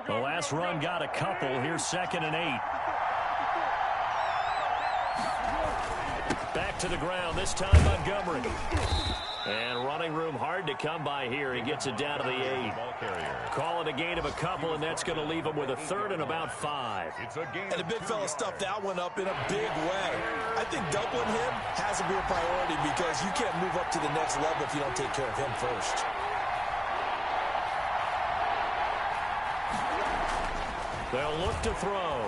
The last run got a couple. Here's 2nd and 8. Back to the ground, this time Montgomery. And running room hard to come by here. He gets it down to the 8. Call it a gain of a couple, and that's going to leave him with a 3rd and about 5. And the big fella stuffed that one up in a big way. I think doubling him has to be a priority because you can't move up to the next level if you don't take care of him first. They'll look to throw.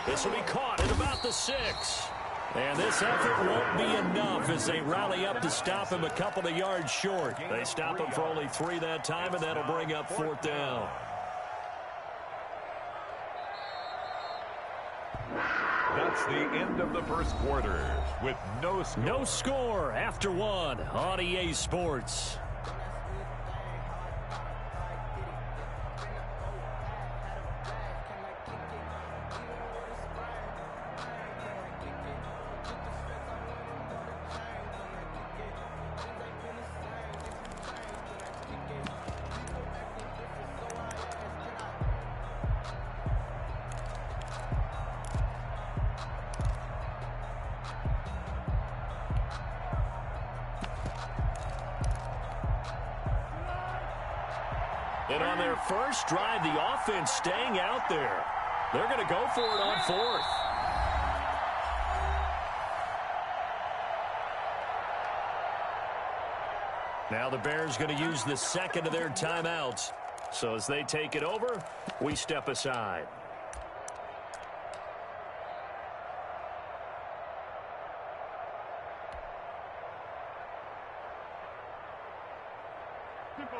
This will be caught at about the 6. And this effort won't be enough as they rally up to stop him a couple of yards short. They stop him for only 3 that time, and that'll bring up 4th down. That's the end of the first quarter with no score. No score after 1 on EA Sports. And on their first drive, the offense staying out there. They're going to go for it on 4th. Now the Bears going to use the 2nd of their timeouts. So as they take it over, we step aside.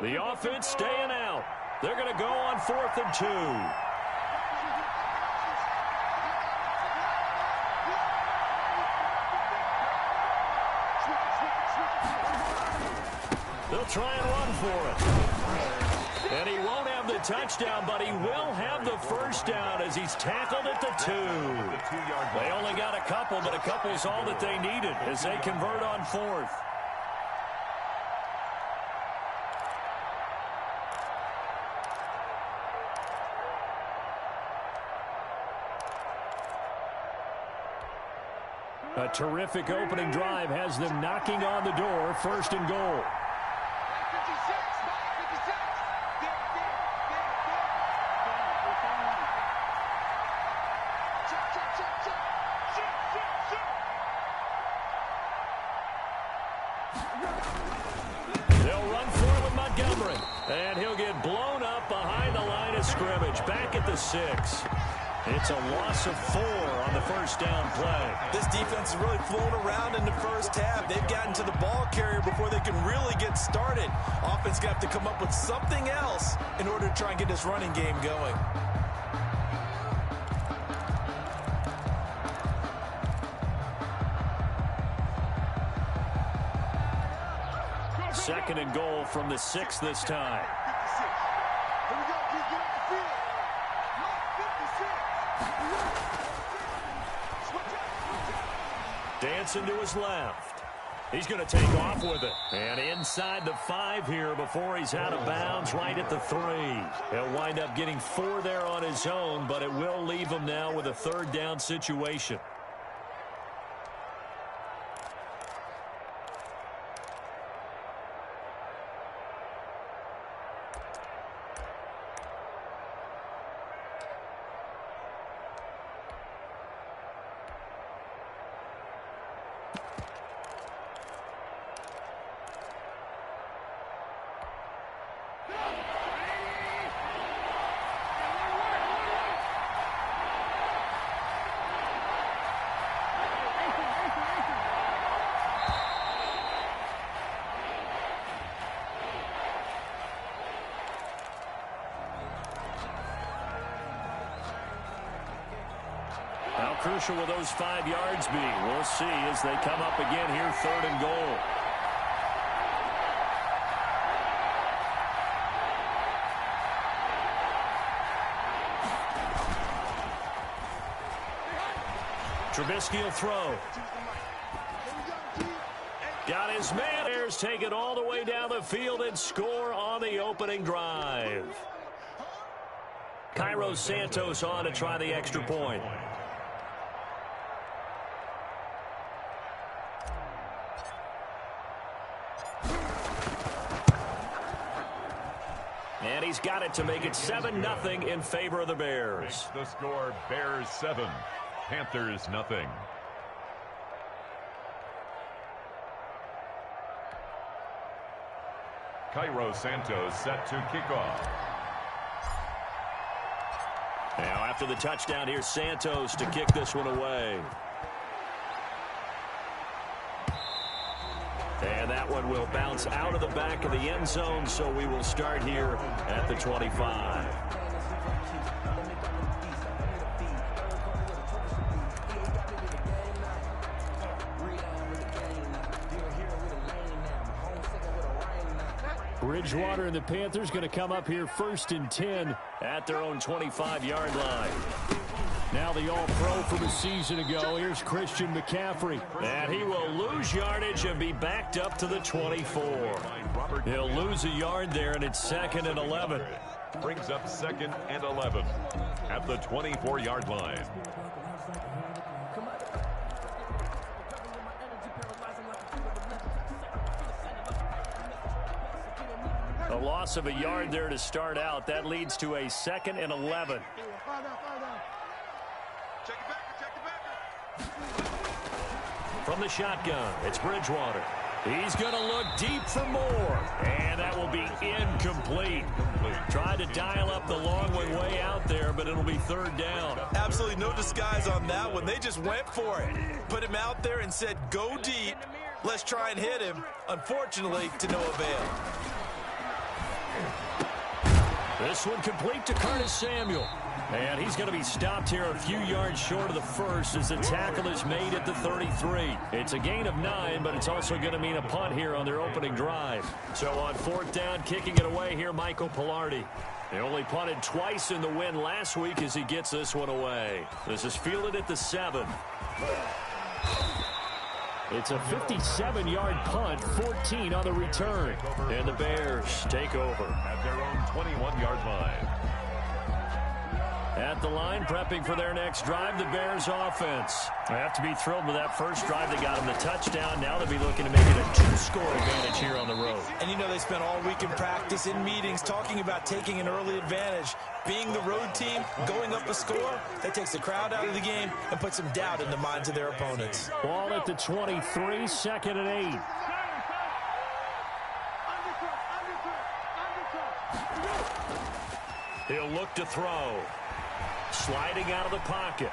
The offense staying out. They're going to go on 4th and 2. They'll try and run for it. And he won't have the touchdown, but he will have the first down as he's tackled at the 2. They only got a couple, but a couple is all that they needed as they convert on 4th. A terrific opening drive has them knocking on the door. 1st and goal. They'll run for it with Montgomery. And he'll get blown up behind the line of scrimmage. Back at the 6. It's a loss of 4 on the first down play. This defense is really flown around in the first half. They've gotten to the ball carrier before they can really get started. Offense got to come up with something else in order to try and get this running game going. Second and goal from the 6 this time. Dancing to his left. He's going to take off with it. And inside the 5 here before he's out of bounds right at the 3. He'll wind up getting 4 there on his own, but it will leave him now with a 3rd down situation. How crucial will those 5 yards be? We'll see as they come up again here, 3rd and goal. Trubisky will throw. Got his man. Bears take it all the way down the field and score on the opening drive. Cairo Santos on to try the extra point. And he's got it to make it 7-0 in favor of the Bears. The score, Bears 7, Panthers nothing. Cairo Santos set to kick off. Now after the touchdown, here's Santos to kick this one away. And that one will bounce out of the back of the end zone, so we will start here at the 25. Bridgewater and the Panthers going to come up here 1st and 10 at their own 25-yard line. Now the all-pro from a season ago. Here's Christian McCaffrey. And he will lose yardage and be backed up to the 24. He'll lose a yard there, and it's 2nd and 11. Brings up 2nd and 11 at the 24-yard line. A loss of a yard there to start out. That leads to a 2nd and 11. From the shotgun, it's Bridgewater. He's going to look deep for more. And that will be incomplete. Tried to dial up the long way out there, but it'll be 3rd down. Absolutely no disguise on that one. They just went for it. Put him out there and said, go deep. Let's try and hit him. Unfortunately, to no avail. This one complete to Curtis Samuel. And he's going to be stopped here a few yards short of the first as the tackle is made at the 33. It's a gain of 9, but it's also going to mean a punt here on their opening drive. So on 4th down, kicking it away here, Michael Pilardi. They only punted twice in the win last week as he gets this one away. This is fielded at the 7. It's a 57-yard punt, 14 on the return. And the Bears take over at their own 21-yard line. At the line, prepping for their next drive, the Bears offense. They have to be thrilled with that first drive. They got them the touchdown. Now they'll be looking to make it a 2-score advantage here on the road. And you know they spent all week in practice, in meetings, talking about taking an early advantage. Being the road team, going up a score, that takes the crowd out of the game and puts some doubt in the minds of their opponents. Ball at the 23, 2nd and 8. He'll look to throw. Sliding out of the pocket.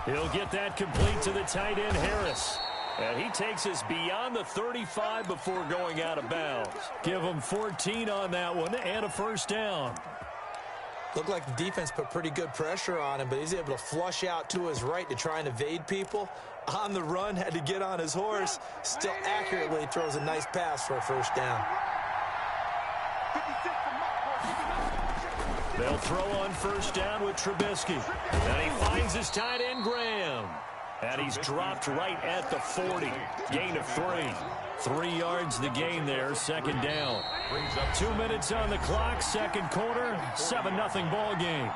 He'll get that complete to the tight end, Harris. And he takes us beyond the 35 before going out of bounds. Give him 14 on that one and a 1st down. Looked like the defense put pretty good pressure on him, but he's able to flush out to his right to try and evade people. On the run, had to get on his horse. Still accurately throws a nice pass for a 1st down. They'll throw on 1st down with Trubisky. And he finds his tight end, Graham. And he's dropped right at the 40. Gain of 3. 3 yards the gain there, 2nd down. 2 minutes on the clock, 2nd quarter, 7-0 ball game.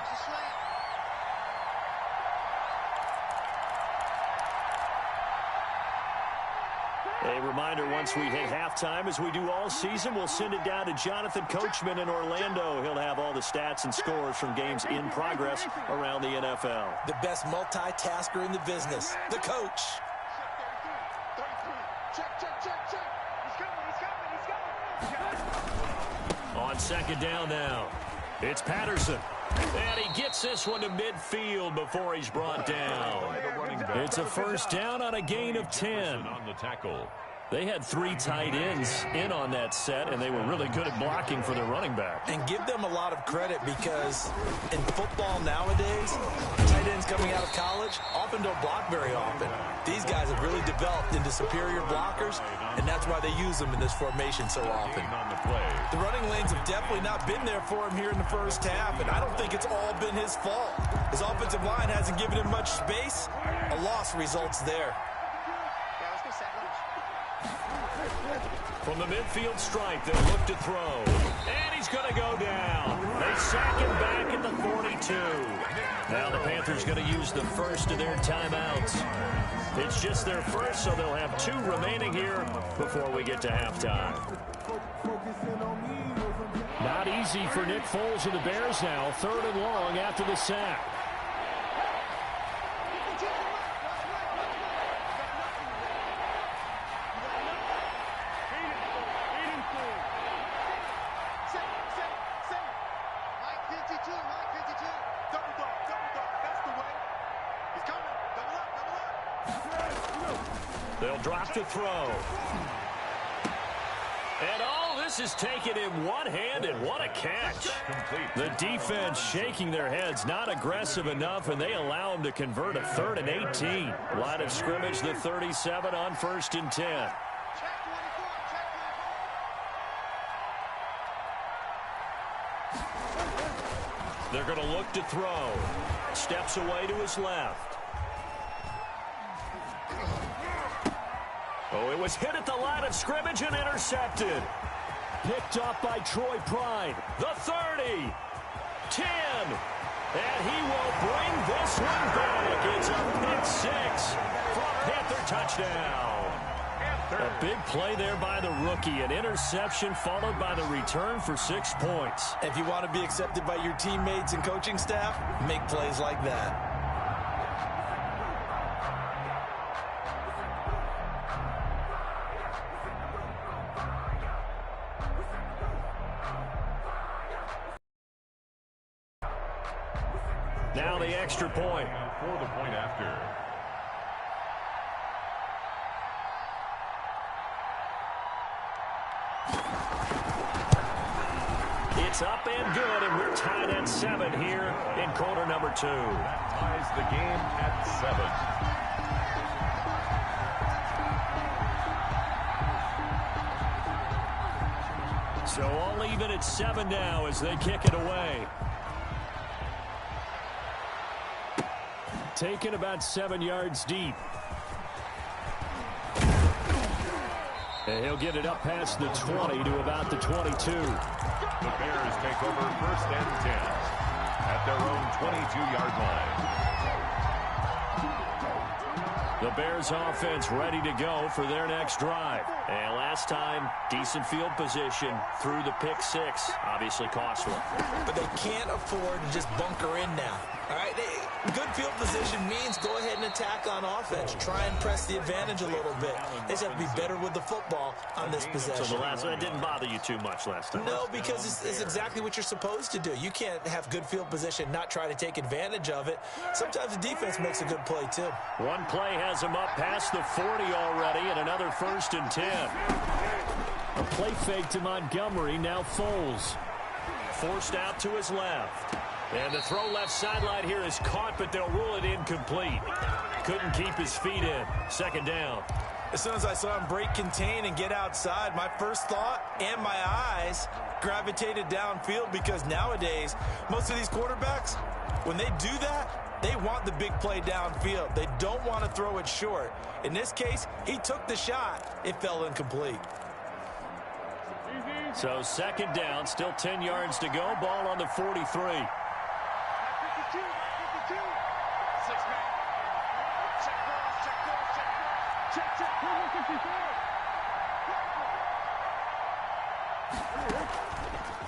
A reminder, once we hit halftime, as we do all season, we'll send it down to Jonathan Coachman in Orlando. He'll have all the stats and scores from games in progress around the NFL. The best multitasker in the business, the coach. On 2nd down now, it's Patterson. And he gets this one to midfield before he's brought down. It's a 1st down on a gain of 10. On the tackle. They had 3 tight ends in on that set, and they were really good at blocking for their running back. And give them a lot of credit because in football nowadays, tight ends coming out of college often don't block very often. These guys have really developed into superior blockers, and that's why they use them in this formation so often. The running lanes have definitely not been there for him here in the 1st half, and I don't think it's all been his fault. His offensive line hasn't given him much space. A loss results there. From the midfield stripe, they'll look to throw. And he's going to go down. They sack him back at the 42. Now the Panthers going to use the first of their timeouts. It's just their first, so they'll have 2 remaining here before we get to halftime. Not easy for Nick Foles and the Bears now. 3rd and long after the sack. They'll drop to throw. And all this is taken in one-handed. What a catch. The defense shaking their heads, not aggressive enough, and they allow them to convert a 3rd and 18. Line of scrimmage, the 37 on 1st and 10. They're going to look to throw. Steps away to his left. Oh, it was hit at the line of scrimmage and intercepted. Picked up by Troy Pride. The 30. 10. And he will bring this one back. It's a pick 6 for a Panther touchdown. A big play there by the rookie. An interception followed by the return for 6 points. If you want to be accepted by your teammates and coaching staff, make plays like that. Now the extra point. For the point after. It's up and good, and we're tied at 7 here in quarter number 2. That ties the game at 7. So all even at 7 now as they kick it away. Taken about 7 yards deep. And he'll get it up past the 20 to about the 22. The Bears take over 1st and 10 at their own 22-yard line. The Bears offense ready to go for their next drive. And last time, decent field position through the pick 6. Obviously costly. But they can't afford to just bunker in now. All right, good field position means go ahead and attack on offense. Try and press the advantage a little bit. They just have to be better with the football on this possession. So the last one didn't bother you too much last time? No, because it's exactly what you're supposed to do. You can't have good field position, not try to take advantage of it. Sometimes the defense makes a good play, too. One play has him up past the 40 already, and another 1st and 10. A play fake to Montgomery, now Foles. Forced out to his left. And the throw left sideline here is caught, but they'll rule it incomplete. Couldn't keep his feet in. 2nd down. As soon as I saw him break contain and get outside, my first thought and my eyes gravitated downfield, because nowadays, most of these quarterbacks, when they do that, they want the big play downfield. They don't want to throw it short. In this case, he took the shot. It fell incomplete. So 2nd down, still 10 yards to go. Ball on the 43.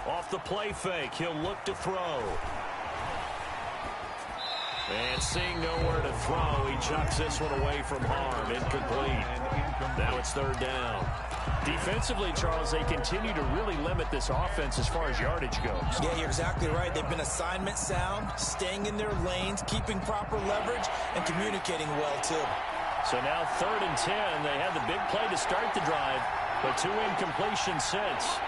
Off the play fake, he'll look to throw. And seeing nowhere to throw, he chucks this one away from harm. Incomplete. Now it's 3rd down. Defensively, Charles, they continue to really limit this offense as far as yardage goes. Yeah, you're exactly right. They've been assignment sound, staying in their lanes, keeping proper leverage, and communicating well, too. So now 3rd and 10. They had the big play to start the drive, but 2 incompletions since.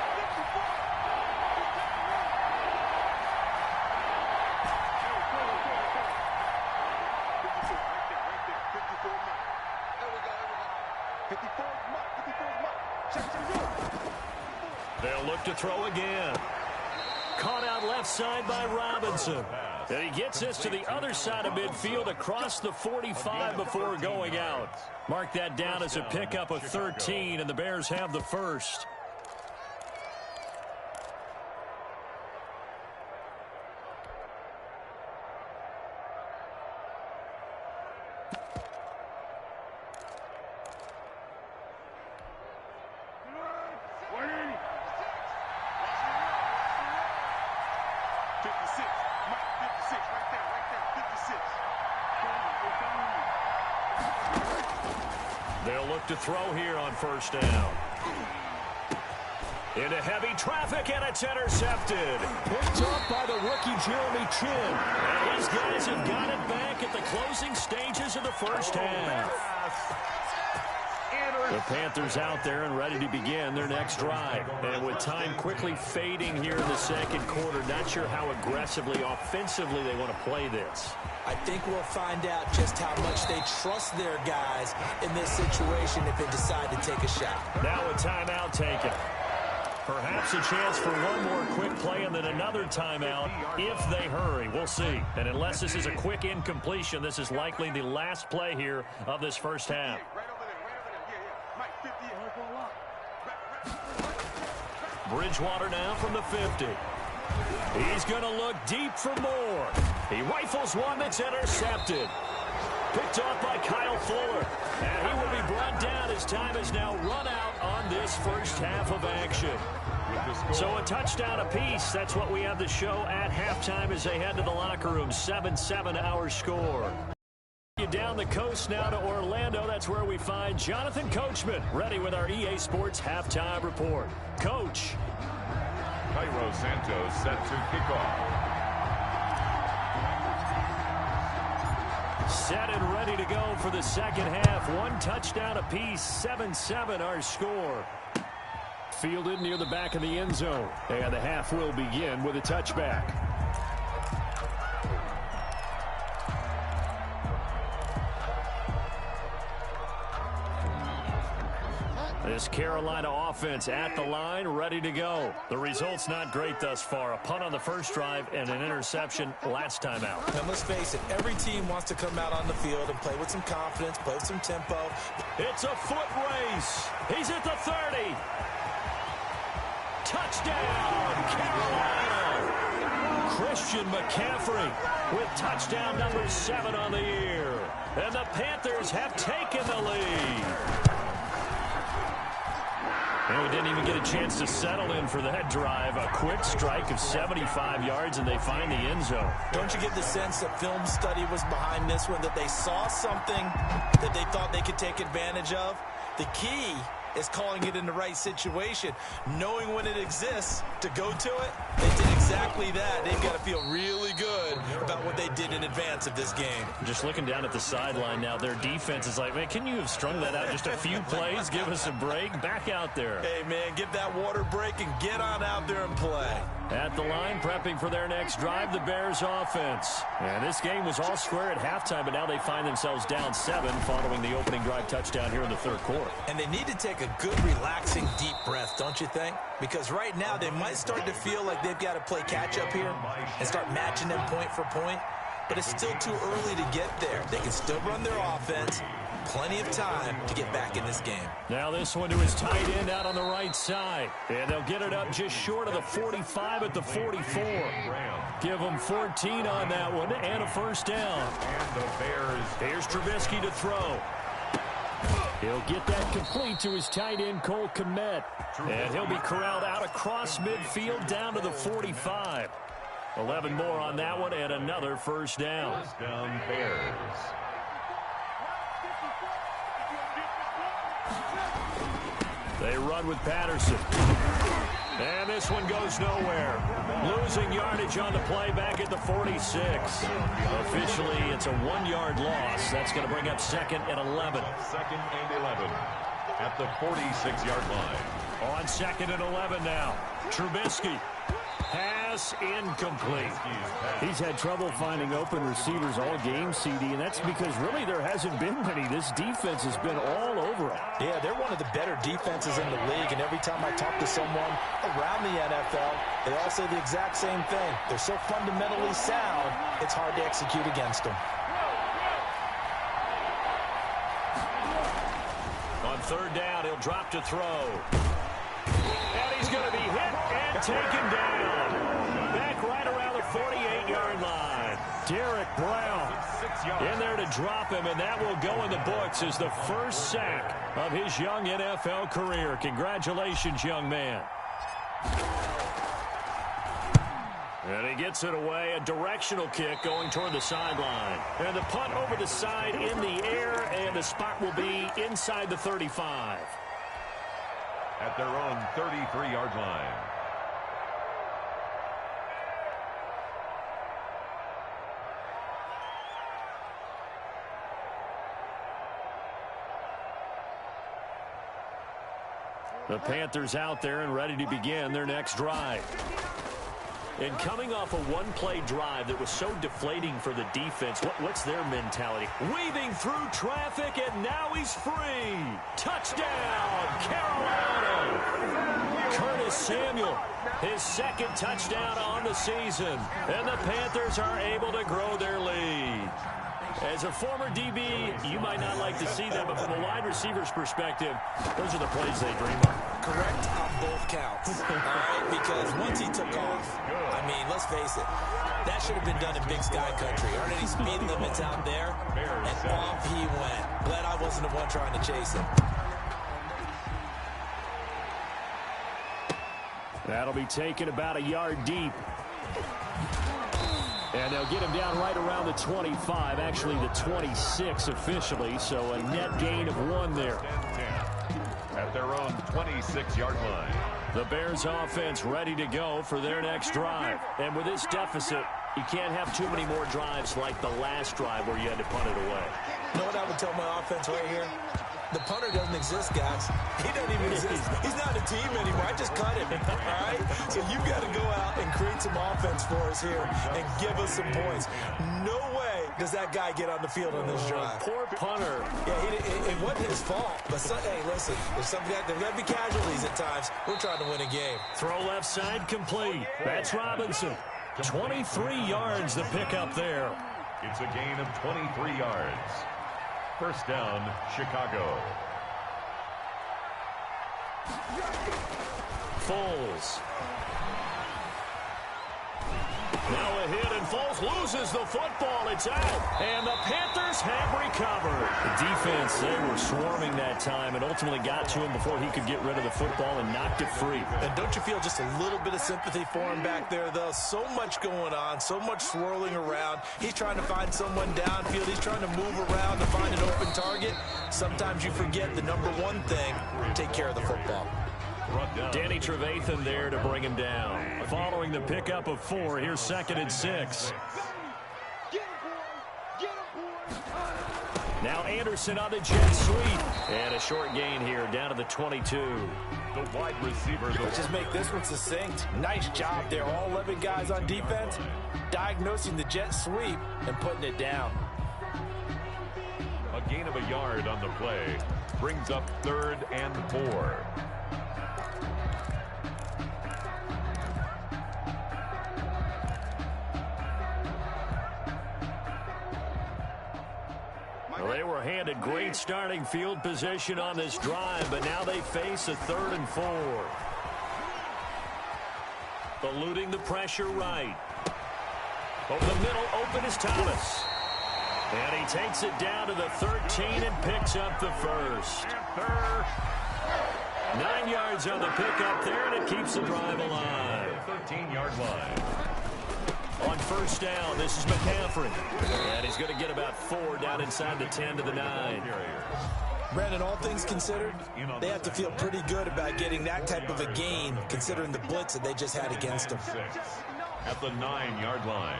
They'll look to throw again. Caught out left side by Robinson. And he gets this to the other side of midfield across the 45 before going out. Mark that down as a pickup of 13, and the Bears have the first. They'll look to throw here on first down. Into heavy traffic, and it's intercepted. Picked up by the rookie Jeremy Chin. And these guys have got it back at the closing stages of the first half. The Panthers out there and ready to begin their next drive. And with time quickly fading here in the second quarter, not sure how aggressively, offensively they want to play this. I think we'll find out just how much they trust their guys in this situation if they decide to take a shot. Now a timeout taken. Perhaps a chance for one more quick play and then another timeout if they hurry. We'll see. And unless this is a quick incompletion, this is likely the last play here of this first half. Bridgewater now from the 50. He's going to look deep for more. He rifles one that's intercepted. Picked off by Kyle Fuller. And he will be brought down as time has now run out on this first half of action. So a touchdown apiece. That's what we have to show at halftime as they head to the locker room. 7-7 our score. Down the coast now to Orlando. That's where we find Jonathan Coachman ready with our EA Sports halftime report. Coach. Cairo Santos set to kick off. Set and ready to go for the second half. One touchdown apiece. 7-7 our score. Fielded near the back of the end zone. And the half will begin with a touchback. This Carolina offense at the line, ready to go. The result's not great thus far. A punt on the first drive and an interception last time out. And let's face it, every team wants to come out on the field and play with some confidence, play with some tempo. It's a foot race. He's at the 30. Touchdown, Carolina. Christian McCaffrey with touchdown number 7 on the year. And the Panthers have taken the lead. And we didn't even get a chance to settle in for that drive. A quick strike of 75 yards, and they find the end zone. Don't you get the sense that film study was behind this one, that they saw something that they thought they could take advantage of? The key is calling it in the right situation, knowing when it exists to go to it. They did exactly that. They've got to feel really good about what they did in advance of this game. Just looking down at the sideline now, their defense is like, man, can you have strung that out just a few plays? Give us a break. Back out there. Hey, man, give that water break and get on out there and play. At the line, prepping for their next drive, the Bears offense. And this game was all square at halftime, but now they find themselves down 7 following the opening drive touchdown here in the third quarter. And they need to take a good, relaxing, deep breath, don't you think? Because right now they might start to feel like they've got to play catch-up here and start matching them point for point. But it's still too early to get there. They can still run their offense. Plenty of time to get back in this game. Now this one to his tight end out on the right side. And they'll get it up just short of the 45 at the 44. Give them 14 on that one and a first down. And the Bears. Here's Trubisky to throw. He'll get that complete to his tight end, Cole Kmet. And he'll be corralled out across midfield down to the 45. 11 more on that one and another first down. First down, Bears. They run with Patterson. And this one goes nowhere. Losing yardage on the play back at the 46. Officially, it's a 1-yard loss. That's going to bring up 2nd and 11. 2nd and 11 at the 46-yard line. On 2nd and 11 now. Trubisky has pass incomplete. He's had trouble finding open receivers all game, CD, and that's because really there hasn't been many. This defense has been all over him. Yeah, they're one of the better defenses in the league, and every time I talk to someone around the NFL, they all say the exact same thing. They're so fundamentally sound, it's hard to execute against them. On third down, he'll drop to throw. And he's going to be hit and taken down. Back right around the 48-yard line. Derek Brown in there to drop him, and that will go in the books as the first sack of his young NFL career. Congratulations, young man. And he gets it away, a directional kick going toward the sideline. And the punt over the side in the air, and the spot will be inside the 35. At their own 33-yard line. The Panthers out there and ready to begin their next drive. And coming off a one-play drive that was so deflating for the defense, what's their mentality? Weaving through traffic, and now he's free. Touchdown, Carolina. Curtis Samuel, his second touchdown on the season. And the Panthers are able to grow their lead. As a former DB, you might not like to see that, but from a wide receiver's perspective, those are the plays they dream of. Correct on both counts. All right, because once he took off, I mean, let's face it, that should have been done in Big Sky country. Aren't any speed limits out there? And off he went. Glad I wasn't the one trying to chase him. That'll be taken about a yard deep. And they'll get him down right around the 25, actually the 26 officially, so a net gain of 1 there. At their own 26-yard line. The Bears offense ready to go for their next drive. And with this deficit, you can't have too many more drives like the last drive where you had to punt it away. You know what I would tell my offense right here? The punter doesn't exist, guys. He doesn't even exist. He's not a team anymore. I just cut him, all right? So you've got to go out and create some offense for us here and give us some points. No way does that guy get on the field on this drive. Poor punter. Yeah, it wasn't his fault. But, hey, listen, there's got to be casualties at times. We're trying to win a game. Throw left side complete. That's Robinson. 23 yards the pick up there. It's a gain of 23 yards. First down, Chicago. Foles. Now a hit, and Foles loses the football. It's out, and the Panthers have recovered. The defense, they were swarming that time and ultimately got to him before he could get rid of the football and knocked it free. And don't you feel just a little bit of sympathy for him back there, though? So much going on, so much swirling around. He's trying to find someone downfield. He's trying to move around to find an open target. Sometimes you forget the number one thing, take care of the football. Danny Trevathan there to bring him down. Following the pickup of 4, here's 2nd and 6. Now Anderson on the jet sweep. And a short gain here down to the 22. The wide receiver. Let's just make this one succinct. Nice job there. All 11 guys on defense diagnosing the jet sweep and putting it down. A gain of a yard on the play. Brings up 3rd and 4. Well, they were handed great starting field position on this drive, but now they face a 3rd and 4. Eluding the pressure right. Over the middle, open is Thomas. And he takes it down to the 13 and picks up the first. 9 yards on the pickup there, and it keeps the drive alive. 13-yard line. On first down, this is McCaffrey. And he's going to get about 4 down inside the 10 to the 9. Brandon, all things considered, they have to feel pretty good about getting that type of a gain, considering the blitz that they just had against them. At the 9-yard line.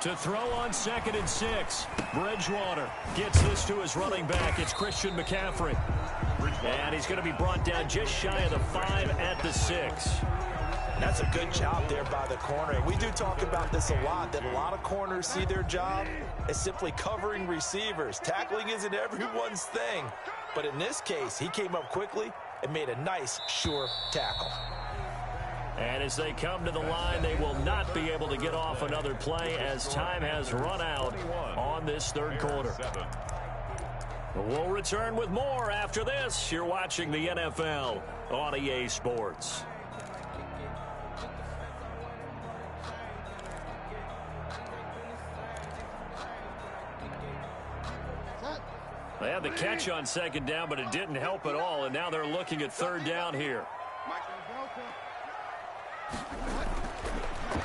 To throw on 2nd and 6. Bridgewater gets this to his running back. It's Christian McCaffrey. And he's going to be brought down just shy of the 5 at the 6. That's a good job there by the corner. And we do talk about this a lot, that a lot of corners see their job as simply covering receivers. Tackling isn't everyone's thing. But in this case, he came up quickly and made a nice, sure tackle. And as they come to the line, they will not be able to get off another play as time has run out on this third quarter. We'll return with more after this. You're watching the NFL on EA Sports. They had the catch on second down, but it didn't help at all, and now they're looking at third down here.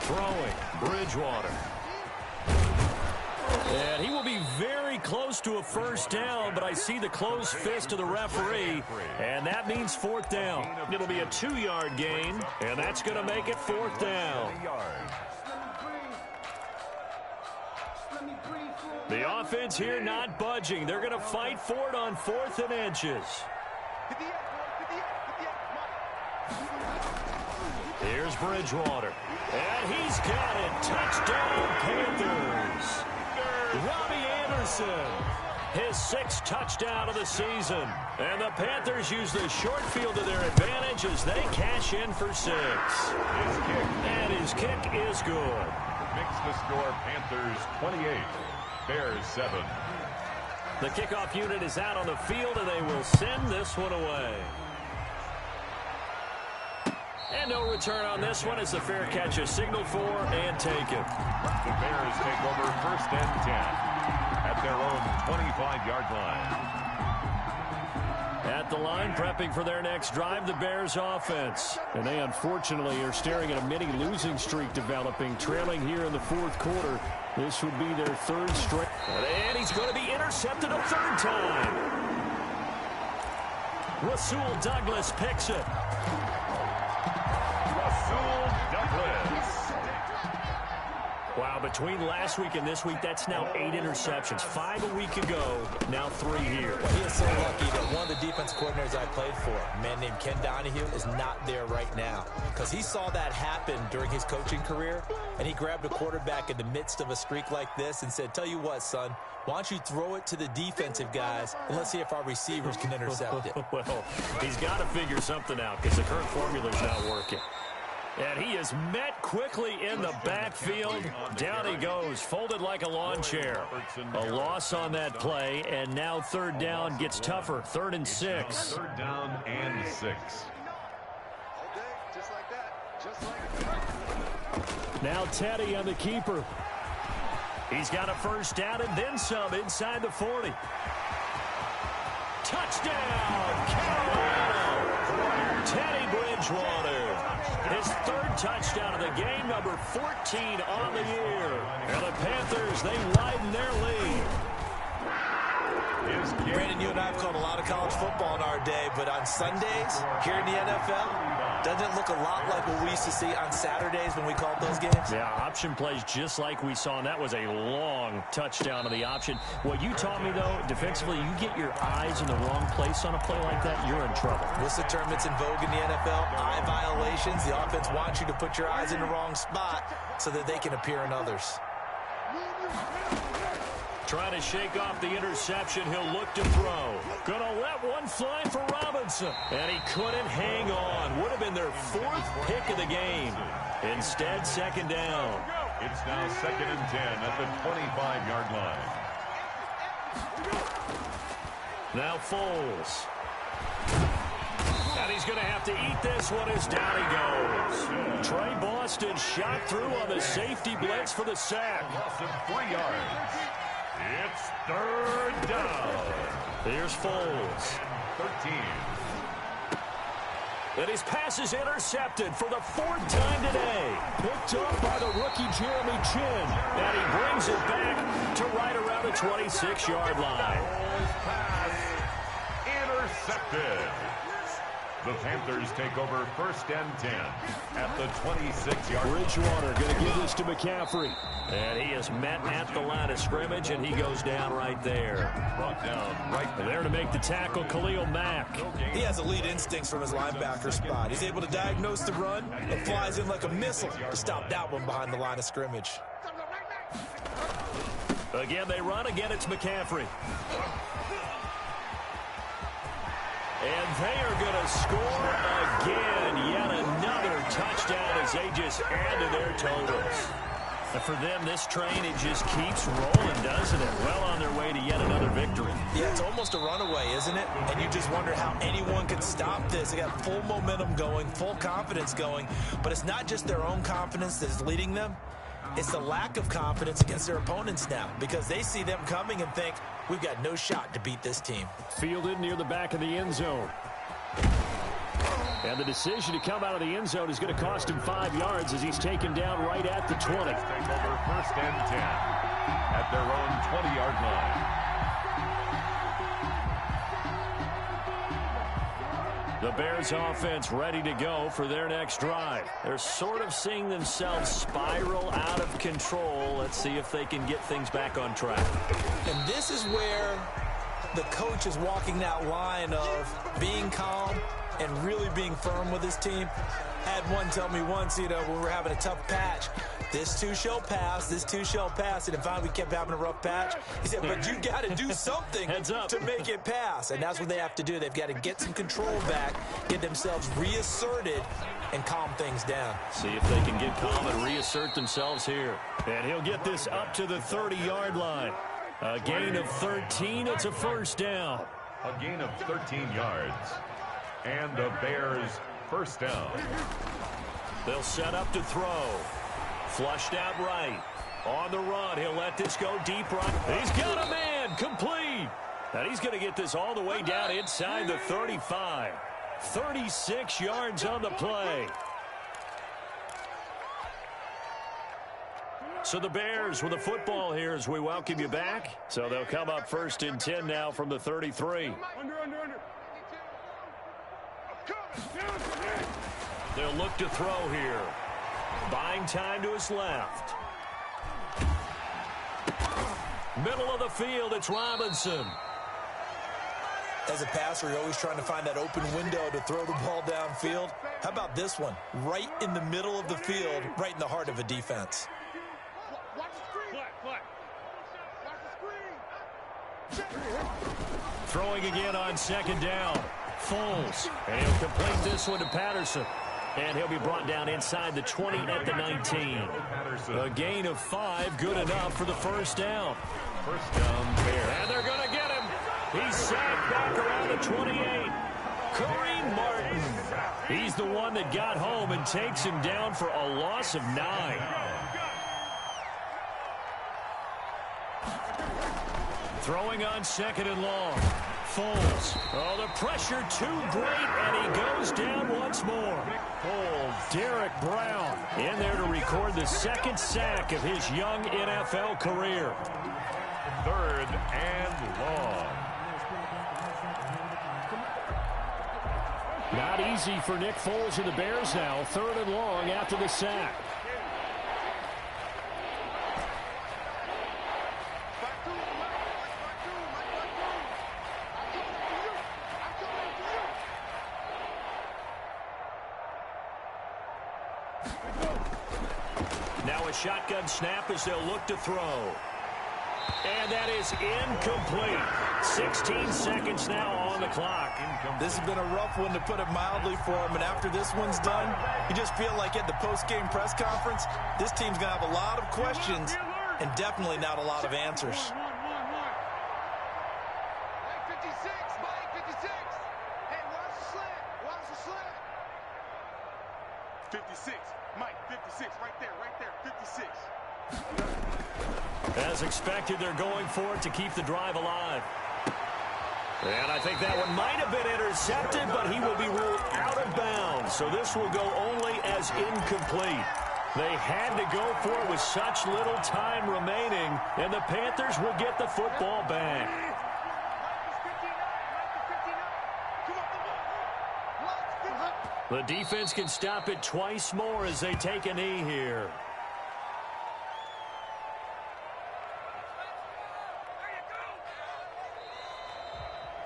Throwing, Bridgewater. And he will be very close to a first down, but I see the closed fist of the referee, and that means fourth down. It'll be a 2-yard gain, and that's going to make it fourth down. The offense here not budging. They're going to fight for it on 4th and inches. Here's Bridgewater. And he's got it. Touchdown, Panthers. Robbie Anderson, his 6th touchdown of the season. And the Panthers use the short field to their advantage as they cash in for 6. And his kick is good. Makes the score Panthers 28, Bears 7. The kickoff unit is out on the field, and they will send this one away. And no return on this one as the fair catch is signaled for and taken. The Bears take over 1st and 10 at their own 25-yard line. At the line, prepping for their next drive, the Bears offense. And they unfortunately are staring at a mini losing streak developing, trailing here in the 4th quarter. This would be their 3rd straight. And he's going to be intercepted a 3rd time. Rasul Douglas picks it. Rasul Douglas. Wow, between last week and this week, that's now 8 interceptions. 5 a week ago, now 3 here. Well, he is so lucky that one of the defense coordinators I played for, a man named Ken Donahue, is not there right now. Because he saw that happen during his coaching career, and he grabbed a quarterback in the midst of a streak like this and said, tell you what, son, why don't you throw it to the defensive guys, and let's see if our receivers can intercept it. Well, he's got to figure something out because the current formula's not working. And he is met quickly in the backfield. Down he goes, folded like a lawn chair. A loss on that play, and now 3rd down gets tougher. 3rd and 6. 3rd down and 6. Now Teddy on the keeper. He's got a first down and then some inside the 40. Touchdown, Carolina! Teddy Bridgewater. His 3rd touchdown of the game, number 14 on the year. And the Panthers, they widen their lead. Brandon, you and I have called a lot of college football in our day, but on Sundays, here in the NFL, doesn't it look a lot like what we used to see on Saturdays when we called those games? Yeah, option plays just like we saw, and that was a long touchdown of the option. What you taught me, though, defensively, you get your eyes in the wrong place on a play like that, you're in trouble. What's the term that's in vogue in the NFL? Eye violations. The offense wants you to put your eyes in the wrong spot so that they can appear in others. Trying to shake off the interception. He'll look to throw. Gonna let one fly for Robinson. And he couldn't hang on. Would have been their 4th pick of the game. Instead, 2nd down. It's now 2nd and 10 at the 25-yard line. Now Foles. And he's going to have to eat this one as down he goes. Trey Boston shot through on the safety blitz for the sack. Loss of 3 yards. It's 3rd down. Here's Foles. 13. And his pass is intercepted for the 4th time today. Picked up by the rookie Jeremy Chin. And he brings it back to right around the 26-yard line. Pass intercepted. The Panthers take over first and 10 at the 26-yard line. Bridgewater going to give this to McCaffrey. And he is met at the line of scrimmage, and he goes down right there. Brought down right There to make the tackle, Khalil Mack. He has elite instincts from his linebacker spot. He's able to diagnose the run and flies in like a missile to stop that one behind the line of scrimmage. Again, they run. Again, it's McCaffrey. And they are going to score again. Yet another touchdown as they just add to their totals. And for them, this train, it just keeps rolling, doesn't it? Well on their way to yet another victory. Yeah, it's almost a runaway, isn't it? And you just wonder how anyone can stop this. They got full momentum going, full confidence going. But it's not just their own confidence that's leading them. It's the lack of confidence against their opponents now, because they see them coming and think, we've got no shot to beat this team. Fielded near the back of the end zone. And the decision to come out of the end zone is going to cost him 5 yards as he's taken down right at the 20. Take over first and 10 at their own 20-yard line. The Bears offense ready to go for their next drive. They're sort of seeing themselves spiral out of control. Let's see if they can get things back on track. And this is where the coach is walking that line of being calm and really being firm with his team. Had one tell me once, when we're having a tough patch, this too shall pass, this too shall pass. And finally we kept having a rough patch. He said, but you got to do something to make it pass. And that's what they have to do. They've got to get some control back, get themselves reasserted, and calm things down. See if they can get calm and reassert themselves here. And he'll get this up to the 30-yard line. A gain of 13. It's a first down. A gain of 13 yards. And the Bears first down. They'll set up to throw. Flushed out right. On the run. He'll let this go deep right. He's got a man. Complete. And he's going to get this all the way down inside the 35. 36 yards on the play. So the Bears with the football here as we welcome you back. So they'll come up first and 10 now from the 33. They'll look to throw here. Buying time to his left. Middle of the field, it's Robinson. As a passer, you're always trying to find that open window to throw the ball downfield. How about this one? Right in the middle of the field, right in the heart of a defense. Throwing again on second down. Foles. And he'll complete this one to Patterson. And he'll be brought down inside the 20 at the 19. A gain of 5, good enough for the first down. First down, Bears. And they're going to get him. He's sacked back around the 28. Kareem Martin. He's the one that got home and takes him down for a loss of 9. Throwing on second and long. Foles. Oh, the pressure too great, and he goes down once more. Foles. Derek Brown in there to record the second sack of his young NFL career. Third and long. Not easy for Nick Foles and the Bears now. Third and long after the sack. Now a shotgun snap as they'll look to throw. And that is incomplete. 16 seconds now on the clock. This has been a rough one, to put it mildly, for him. And after this one's done, you just feel like at the post-game press conference, this team's going to have a lot of questions and definitely not a lot of answers. Mike 56, Mike 56. Hey, watch the slant. Watch the slant. 56, Mike 56, right there, 56. As expected, they're going for it to keep the drive alive. And I think that one might have been intercepted, but he will be ruled out of bounds. So this will go only as incomplete. They had to go for it with such little time remaining, and the Panthers will get the football back. The defense can stop it twice more as they take a knee here.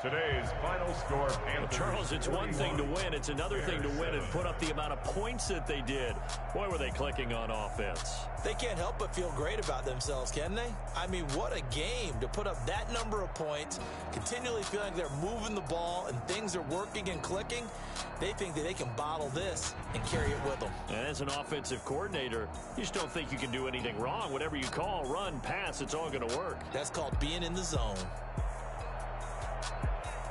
Today's final score, Panthers. Charles, it's one thing to win. It's another thing to win and put up the amount of points that they did. Boy, were they clicking on offense. They can't help but feel great about themselves, can they? I mean, what a game to put up that number of points, continually feeling like they're moving the ball and things are working and clicking. They think that they can bottle this and carry it with them. And as an offensive coordinator, you just don't think you can do anything wrong. Whatever you call, run, pass, it's all going to work. That's called being in the zone.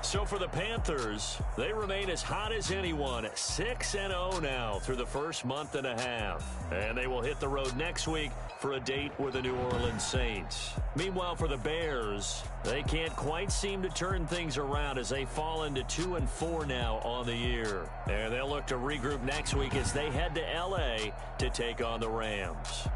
So for the Panthers, they remain as hot as anyone, 6-0 now through the first month and a half. And they will hit the road next week for a date with the New Orleans Saints. Meanwhile, for the Bears, they can't quite seem to turn things around as they fall into 2-4 now on the year. And they'll look to regroup next week as they head to L.A. to take on the Rams.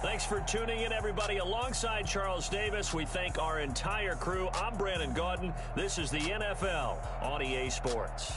Thanks for tuning in, everybody. Alongside Charles Davis, we thank our entire crew. I'm Brandon Gaudin. This is the NFL on EA Sports.